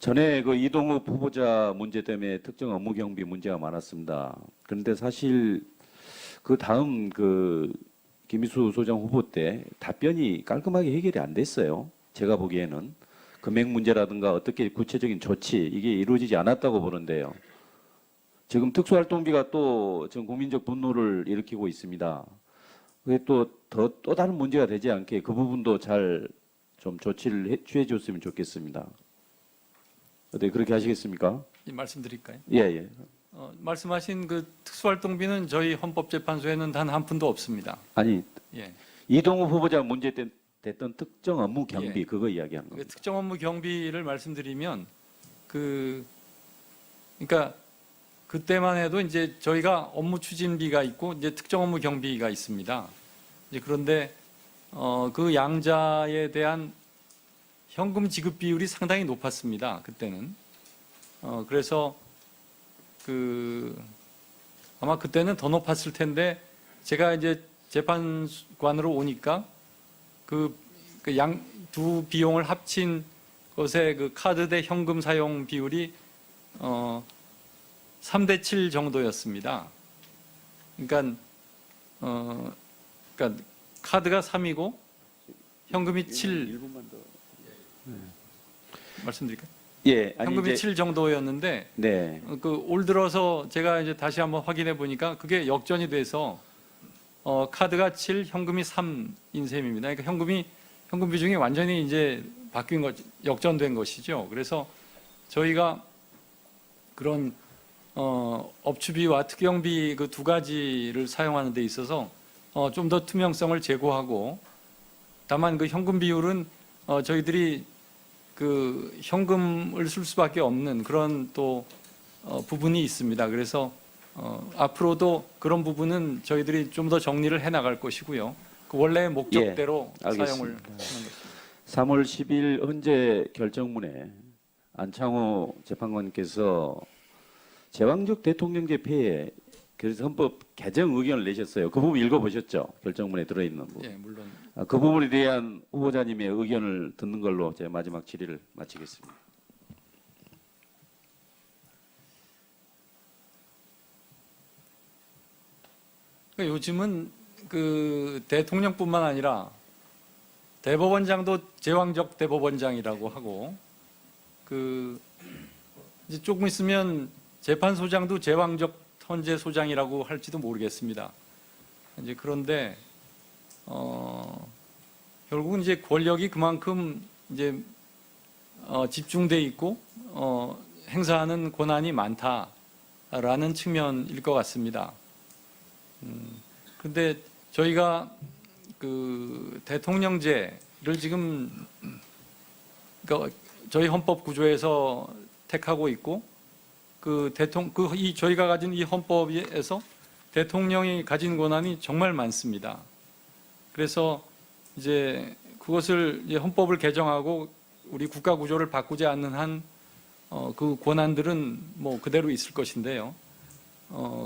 전에 그 이동욱 후보자 문제 때문에 특정 업무 경비 문제가 많았습니다. 그런데 사실 그 다음 그 김희수 소장 후보 때 답변이 깔끔하게 해결이 안 됐어요. 제가 보기에는 금액 문제라든가 어떻게 구체적인 조치 이게 이루어지지 않았다고 보는데요. 지금 특수활동비가 또 전 국민적 분노를 일으키고 있습니다. 그게 또 다른 문제가 되지 않게 그 부분도 잘 좀 조치를 취해 줬으면 좋겠습니다. 어떻게 그렇게 하시겠습니까? 말씀드릴까요? 예, 예. 말씀하신 그 특수활동비는 저희 헌법재판소에는 단 한 푼도 없습니다. 아니, 예. 이동욱 후보자 문제 때 됐던 특정 업무 경비 예. 그거 이야기하는 그 겁니다. 특정 업무 경비를 말씀드리면 그러니까 그때만 해도 이제 저희가 업무 추진비가 있고 이제 특정 업무 경비가 있습니다. 이제 그런데 그 양자에 대한 현금 지급 비율이 상당히 높았습니다. 그때는 그래서 아마 그때는 더 높았을 텐데 제가 이제 재판관으로 오니까 두 비용을 합친 것의 그 카드 대 현금 사용 비율이 3대 7 정도였습니다. 그러니까 카드가 3이고 현금이 7 말씀드릴까요? 예, 아니 현금이 이제 7 정도였는데 네, 올 들어서 제가 이제 다시 한번 확인해 보니까 그게 역전이 돼서 카드가 7, 현금이 3인 셈입니다. 그러니까 현금 비중이 완전히 이제 바뀐 것, 역전된 것이죠. 그래서 저희가 그런 업추비와 특경비 그 두 가지를 사용하는 데 있어서 좀 더 투명성을 제고하고 다만 그 현금 비율은 저희들이 그 현금을 쓸 수밖에 없는 그런 또 부분이 있습니다. 그래서 앞으로도 그런 부분은 저희들이 좀 더 정리를 해 나갈 것이고요. 그 원래의 목적대로 예, 사용을 알겠습니다. 하는 것입니다. 3월 10일 헌재 결정문에 안창호 재판관께서 제왕적 대통령제 폐해 그래서 헌법 개정 의견을 내셨어요. 그 부분 읽어보셨죠? 결정문에 들어있는 부분. 예, 물론 그 부분에 대한 후보자님의 의견을 듣는 걸로 제 마지막 질의를 마치겠습니다. 그러니까 요즘은 그 대통령뿐만 아니라 대법원장도 제왕적 대법원장이라고 하고 이제 조금 있으면 재판소장도 제왕적 헌재 소장이라고 할지도 모르겠습니다. 이제 그런데 결국은 이제 권력이 그만큼 이제 집중돼 있고 행사하는 권한이 많다라는 측면일 것 같습니다. 그런데 저희가 그 대통령제를 지금 그러니까 저희 헌법 구조에서 택하고 있고 저희가 가진 이 헌법에서 대통령이 가진 권한이 정말 많습니다. 그래서 이제 그것을 이제 헌법을 개정하고 우리 국가 구조를 바꾸지 않는 한 그 권한들은 뭐 그대로 있을 것인데요.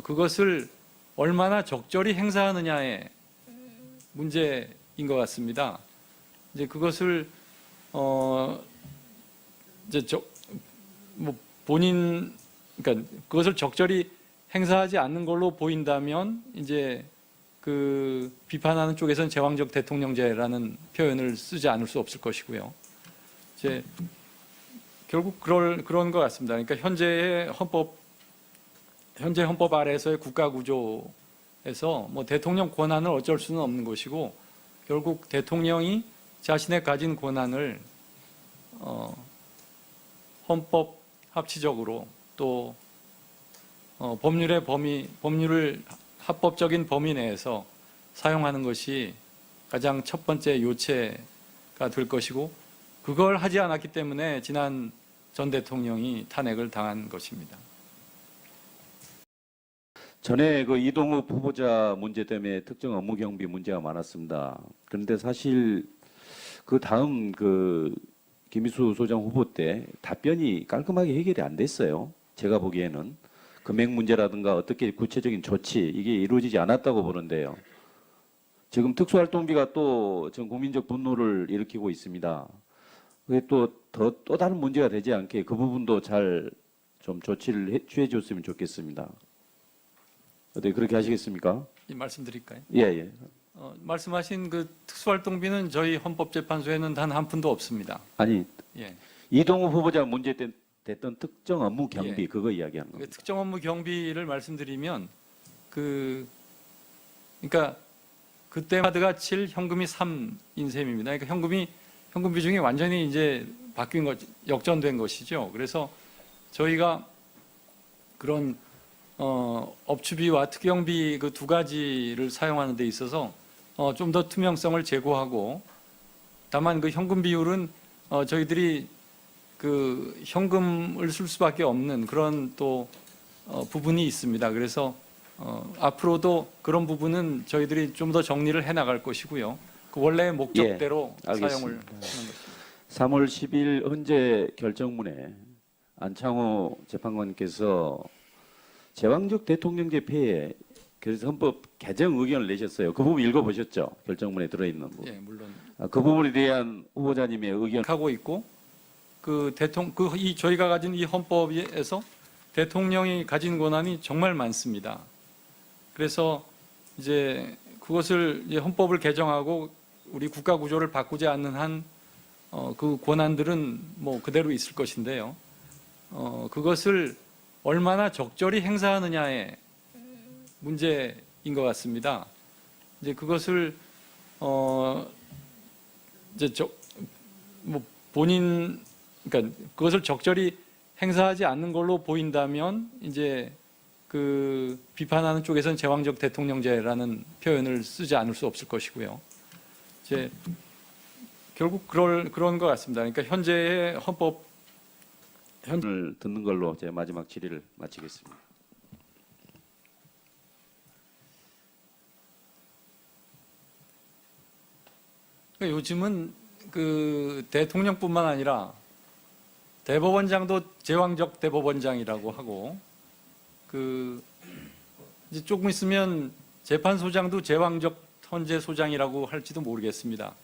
그것을 얼마나 적절히 행사하느냐의 문제인 것 같습니다. 이제 그것을 이제 그러니까 그것을 적절히 행사하지 않는 걸로 보인다면 이제 그 비판하는 쪽에서는 제왕적 대통령제라는 표현을 쓰지 않을 수 없을 것이고요. 이제 결국 그런 것 같습니다. 그러니까 현재 헌법 아래에서의 국가 구조에서 뭐 대통령 권한을 어쩔 수는 없는 것이고 결국 대통령이 자신의 가진 권한을 헌법 합치적으로 또 법률을 합법적인 범위 내에서 사용하는 것이 가장 첫 번째 요체가 될 것이고 그걸 하지 않았기 때문에 지난 전 대통령이 탄핵을 당한 것입니다. 전에 그 이동욱 후보자 문제 때문에 특정 업무 경비 문제가 많았습니다. 그런데 사실 그 다음 그 김희수 소장 후보 때 답변이 깔끔하게 해결이 안 됐어요. 제가 보기에는 금액 문제라든가 어떻게 구체적인 조치 이게 이루어지지 않았다고 보는데요. 지금 특수활동비가 또 전 국민적 분노를 일으키고 있습니다. 그게 또 다른 문제가 되지 않게 그 부분도 잘 좀 조치를 취해 줬으면 좋겠습니다. 어떻게 그렇게 하시겠습니까? 말씀드릴까요? 예, 예. 말씀하신 그 특수활동비는 저희 헌법재판소에는 단 한 푼도 없습니다. 아니, 예. 이동욱 후보자 문제 됐던 특정 업무 경비 예. 그거 이야기하는 그 겁니다. 특정 업무 경비를 말씀드리면 그러니까 그때 카드가 7, 현금이 3인 셈입니다. 그러니까 현금 비중이 완전히 이제 바뀐 것, 역전된 것이죠. 그래서 저희가 그런 업추비와 특경비 그 두 가지를 사용하는 데 있어서 좀 더 투명성을 제고하고, 다만 그 현금 비율은 저희들이 그 현금을 쓸 수밖에 없는 그런 또 부분이 있습니다. 그래서 앞으로도 그런 부분은 저희들이 좀 더 정리를 해 나갈 것이고요. 그 원래의 목적대로 알겠습니다. 사용을 하는 것입니다. 3월 10일 헌재 결정문에 안창호 재판관께서 제왕적 대통령제 폐해 그래서 헌법 개정 의견을 내셨어요. 그 부분 읽어보셨죠? 결정문에 들어있는 부분. 예, 물론 그 부분에 대한 후보자님의 의견. 하고 있고, 저희가 가진 이 헌법에서 대통령이 가진 권한이 정말 많습니다. 그래서 이제 그것을 이제 헌법을 개정하고 우리 국가 구조를 바꾸지 않는 한 그 권한들은 뭐 그대로 있을 것인데요. 그것을 얼마나 적절히 행사하느냐의 문제인 것 같습니다. 이제 그것을 이제 그러니까 그것을 적절히 행사하지 않는 걸로 보인다면 이제 그 비판하는 쪽에서는 제왕적 대통령제라는 표현을 쓰지 않을 수 없을 것이고요. 이제 결국 그런 것 같습니다. 그러니까 현재의 헌법 을 듣는 걸로 제 마지막 질의를 마치겠습니다. 그러니까 요즘은 그 대통령뿐만 아니라 대법원장도 제왕적 대법원장이라고 하고, 그 이제 조금 있으면 재판소장도 제왕적 헌재 소장이라고 할지도 모르겠습니다.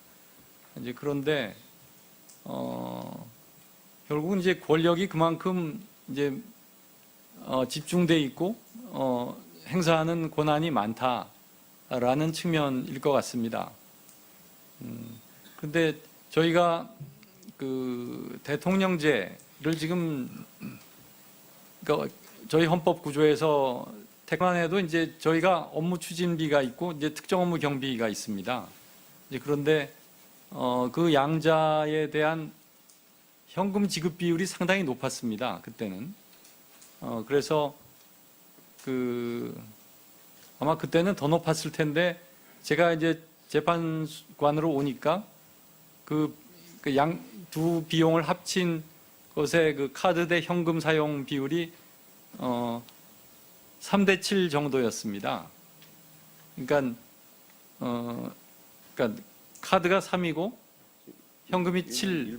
이제 그런데 결국은 이제 권력이 그만큼 이제 집중돼 있고 행사하는 권한이 많다라는 측면일 것 같습니다. 근데 저희가 그 대통령제를 지금 그러니까 저희 헌법 구조에서 태관에도 이제 저희가 업무 추진비가 있고 이제 특정 업무 경비가 있습니다. 이제 그런데 그 양자에 대한 현금 지급 비율이 상당히 높았습니다. 그때는 그래서 아마 그때는 더 높았을 텐데 제가 이제 재판관으로 오니까 그 양 두 비용을 합친 것의 그 카드 대 현금 사용 비율이 3대 7 정도였습니다. 그러니까 카드가 3이고 현금이 7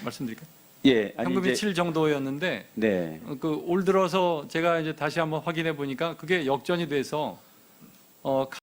말씀드릴까요? 예, 아니 현금이 이제 7 정도였는데 네. 올 들어서 제가 이제 다시 한번 확인해 보니까 그게 역전이 돼서